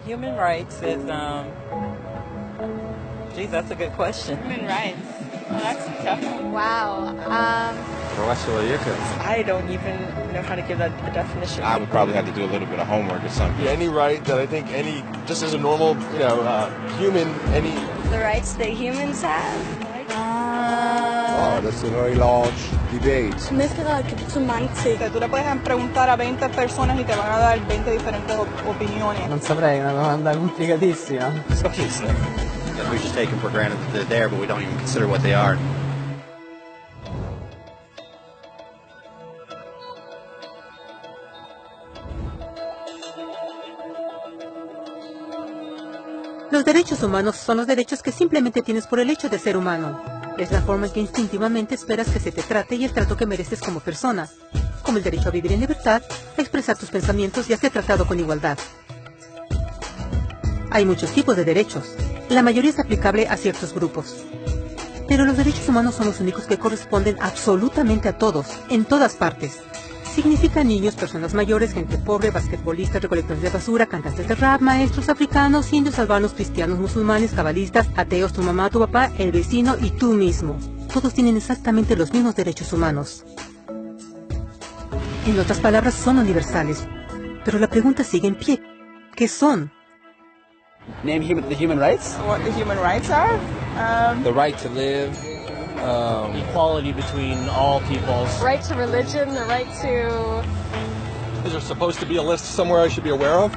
Human rights is, geez, that's a good question. Human rights. Well, that's a tough one. Wow. I don't even know how to give that a definition. I would probably have to do a little bit of homework or something. Any right that I think just as a normal, human, any... The rights that humans have? Oh, that's a very large debate. Tú le puedes preguntar a 20 personas y te van a dar 20 diferentes opiniones. Non saprei, è una domanda complicatissima. We just take them for granted that they're there, but we don't even consider what they are. Los derechos humanos son los derechos que simplemente tienes por el hecho de ser humano. Es la forma en que instintivamente esperas que se te trate y el trato que mereces como persona, como el derecho a vivir en libertad, a expresar tus pensamientos y a ser tratado con igualdad. Hay muchos tipos de derechos. La mayoría es aplicable a ciertos grupos. Pero los derechos humanos son los únicos que corresponden absolutamente a todos, en todas partes. Significa niños, personas mayores, gente pobre, basquetbolistas, recolectores de basura, cantantes de rap, maestros africanos, indios, albanos, cristianos, musulmanes, cabalistas, ateos, tu mamá, tu papá, el vecino y tú mismo. Todos tienen exactamente los mismos derechos humanos. En otras palabras, son universales. Pero la pregunta sigue en pie. ¿Qué son? Name the human rights? What the human rights are? The right to live. Equality between all peoples. Right to religion, the right to... Is there supposed to be a list somewhere I should be aware of?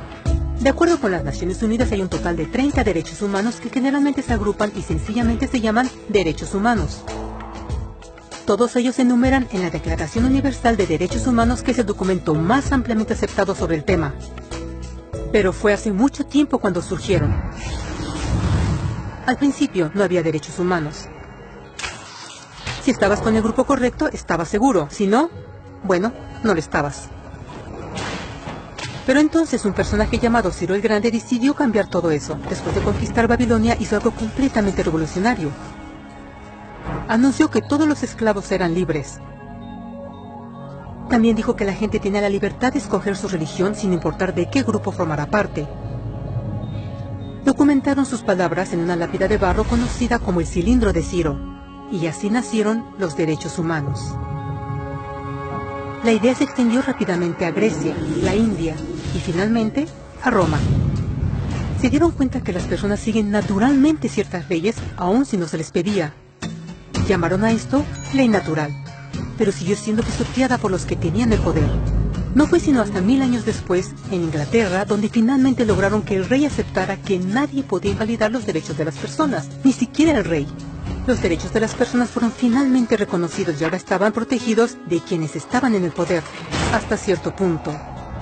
De acuerdo con las Naciones Unidas, hay un total de 30 derechos humanos que generalmente se agrupan y sencillamente se llaman derechos humanos. Todos ellos se enumeran en la Declaración Universal de Derechos Humanos, que es el documento más ampliamente aceptado sobre el tema. Pero fue hace mucho tiempo cuando surgieron. Al principio no había derechos humanos. Si estabas con el grupo correcto, estabas seguro. Si no, bueno, no lo estabas. Pero entonces un personaje llamado Ciro el Grande decidió cambiar todo eso. Después de conquistar Babilonia, hizo algo completamente revolucionario. Anunció que todos los esclavos eran libres. También dijo que la gente tenía la libertad de escoger su religión sin importar de qué grupo formara parte. Documentaron sus palabras en una lápida de barro conocida como el Cilindro de Ciro. Y así nacieron los derechos humanos. La idea se extendió rápidamente a Grecia, la India y finalmente a Roma. Se dieron cuenta que las personas siguen naturalmente ciertas leyes aun si no se les pedía. Llamaron a esto ley natural, pero siguió siendo pisoteada por los que tenían el poder. No fue sino hasta 1000 años después, en Inglaterra, donde finalmente lograron que el rey aceptara que nadie podía invalidar los derechos de las personas, ni siquiera el rey. Los derechos de las personas fueron finalmente reconocidos y ahora estaban protegidos de quienes estaban en el poder, hasta cierto punto.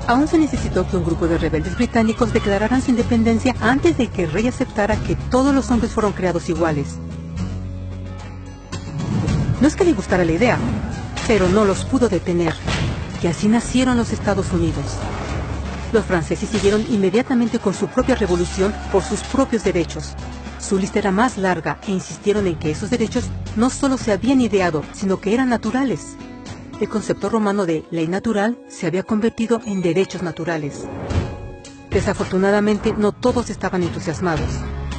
Aún se necesitó que un grupo de rebeldes británicos declararan su independencia antes de que el rey aceptara que todos los hombres fueron creados iguales. No es que le gustara la idea, pero no los pudo detener, y así nacieron los Estados Unidos. Los franceses siguieron inmediatamente con su propia revolución por sus propios derechos. Su lista era más larga e insistieron en que esos derechos no solo se habían ideado, sino que eran naturales. El concepto romano de ley natural se había convertido en derechos naturales. Desafortunadamente, no todos estaban entusiasmados.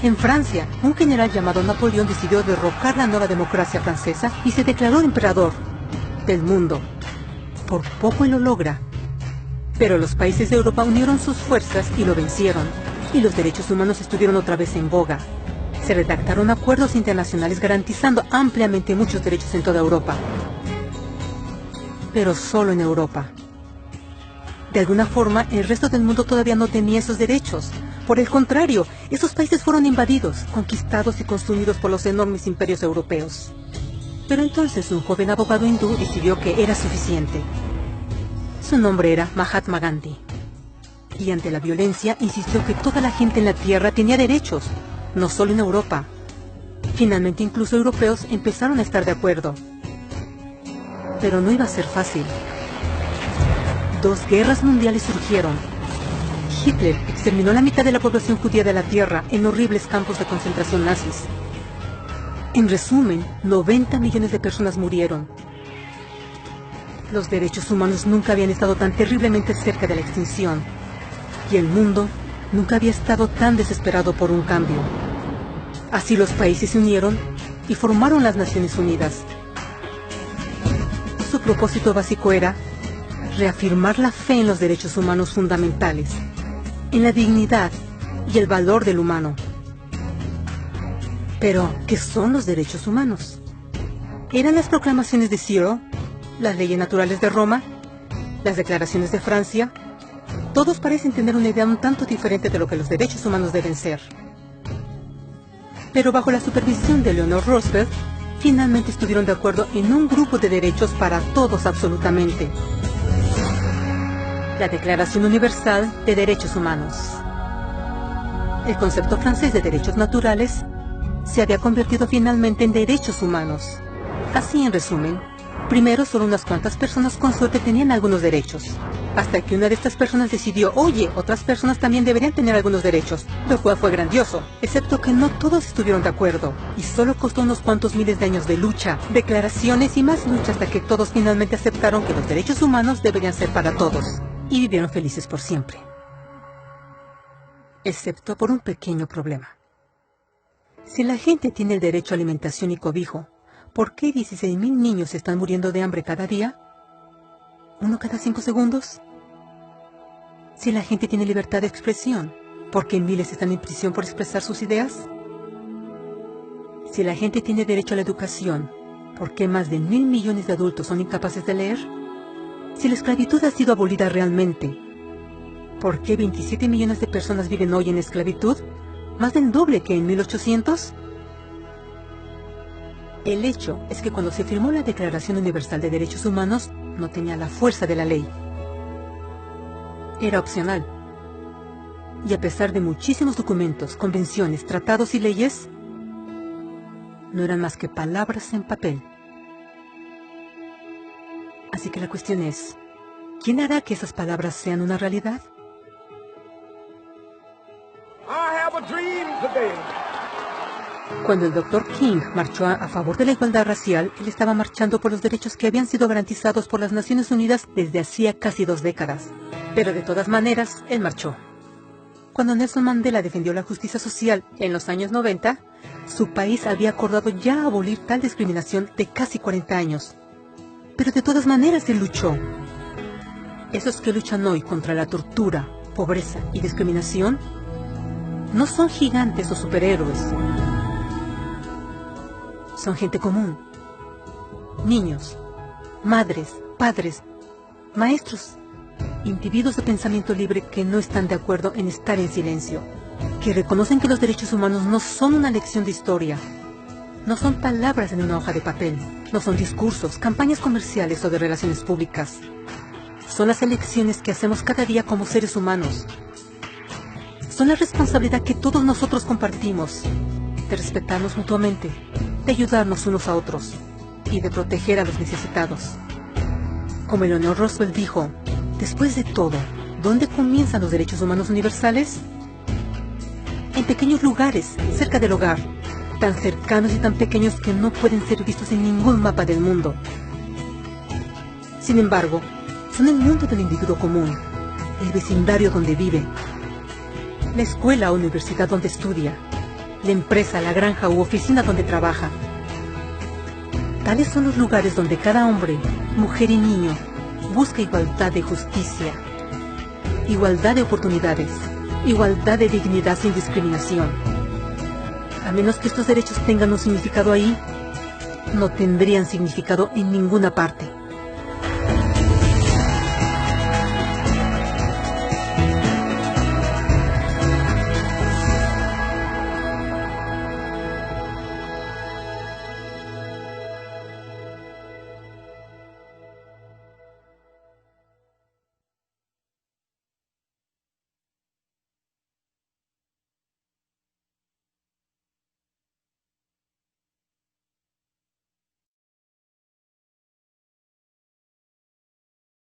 En Francia, un general llamado Napoleón decidió derrocar la nueva democracia francesa y se declaró emperador del mundo. Por poco y lo logra. Pero los países de Europa unieron sus fuerzas y lo vencieron, y los derechos humanos estuvieron otra vez en boga. Se redactaron acuerdos internacionales garantizando ampliamente muchos derechos en toda Europa. Pero solo en Europa. De alguna forma, el resto del mundo todavía no tenía esos derechos. Por el contrario, esos países fueron invadidos, conquistados y consumidos por los enormes imperios europeos. Pero entonces un joven abogado hindú decidió que era suficiente. Su nombre era Mahatma Gandhi. Y ante la violencia insistió que toda la gente en la tierra tenía derechos, no solo en Europa. Finalmente incluso europeos empezaron a estar de acuerdo. Pero no iba a ser fácil. 2 guerras mundiales surgieron. Hitler exterminó la mitad de la población judía de la tierra en horribles campos de concentración nazis. En resumen, 90 millones de personas murieron. Los derechos humanos nunca habían estado tan terriblemente cerca de la extinción. Y el mundo nunca había estado tan desesperado por un cambio. Así los países se unieron y formaron las Naciones Unidas. Su propósito básico era reafirmar la fe en los derechos humanos fundamentales, en la dignidad y el valor del humano. Pero, ¿qué son los derechos humanos? ¿Eran las proclamaciones de Ciro, las leyes naturales de Roma, las declaraciones de Francia? Todos parecen tener una idea un tanto diferente de lo que los derechos humanos deben ser. Pero bajo la supervisión de Eleanor Roosevelt, finalmente estuvieron de acuerdo en un grupo de derechos para todos absolutamente. La Declaración Universal de Derechos Humanos. El concepto francés de derechos naturales se había convertido finalmente en derechos humanos. Así, en resumen, primero solo unas cuantas personas con suerte tenían algunos derechos, hasta que una de estas personas decidió, oye, otras personas también deberían tener algunos derechos, lo cual fue grandioso, excepto que no todos estuvieron de acuerdo, y solo costó unos cuantos miles de años de lucha, declaraciones y más lucha hasta que todos finalmente aceptaron que los derechos humanos deberían ser para todos, y vivieron felices por siempre. Excepto por un pequeño problema. Si la gente tiene el derecho a alimentación y cobijo, ¿por qué 16,000 niños están muriendo de hambre cada día? ¿Uno cada 5 segundos? Si la gente tiene libertad de expresión, ¿por qué miles están en prisión por expresar sus ideas? Si la gente tiene derecho a la educación, ¿por qué más de 1,000 millones de adultos son incapaces de leer? Si la esclavitud ha sido abolida realmente, ¿por qué 27 millones de personas viven hoy en esclavitud? ¿Más del doble que en 1800? El hecho es que cuando se firmó la Declaración Universal de Derechos Humanos, no tenía la fuerza de la ley. Era opcional. Y a pesar de muchísimos documentos, convenciones, tratados y leyes, no eran más que palabras en papel. Así que la cuestión es, ¿quién hará que esas palabras sean una realidad? Cuando el Dr. King marchó a favor de la igualdad racial, él estaba marchando por los derechos que habían sido garantizados por las Naciones Unidas desde hacía casi 2 décadas. Pero de todas maneras, él marchó. Cuando Nelson Mandela defendió la justicia social en los años 90, su país había acordado ya abolir tal discriminación de casi 40 años. Pero de todas maneras él luchó. Esos que luchan hoy contra la tortura, pobreza y discriminación no son gigantes o superhéroes. Son gente común. Niños, madres, padres, maestros, individuos de pensamiento libre que no están de acuerdo en estar en silencio, que reconocen que los derechos humanos no son una lección de historia, no son palabras en una hoja de papel, no son discursos, campañas comerciales o de relaciones públicas. Son las elecciones que hacemos cada día como seres humanos. Son la responsabilidad que todos nosotros compartimos, de respetarnos mutuamente, de ayudarnos unos a otros y de proteger a los necesitados. Como Eleanor Roosevelt dijo, después de todo, ¿dónde comienzan los derechos humanos universales? En pequeños lugares, cerca del hogar, tan cercanos y tan pequeños que no pueden ser vistos en ningún mapa del mundo. Sin embargo, son el mundo del individuo común, el vecindario donde vive, la escuela o universidad donde estudia, la empresa, la granja u oficina donde trabaja. Tales son los lugares donde cada hombre, mujer y niño busca igualdad de justicia, igualdad de oportunidades, igualdad de dignidad sin discriminación. A menos que estos derechos tengan un significado ahí, no tendrían significado en ninguna parte.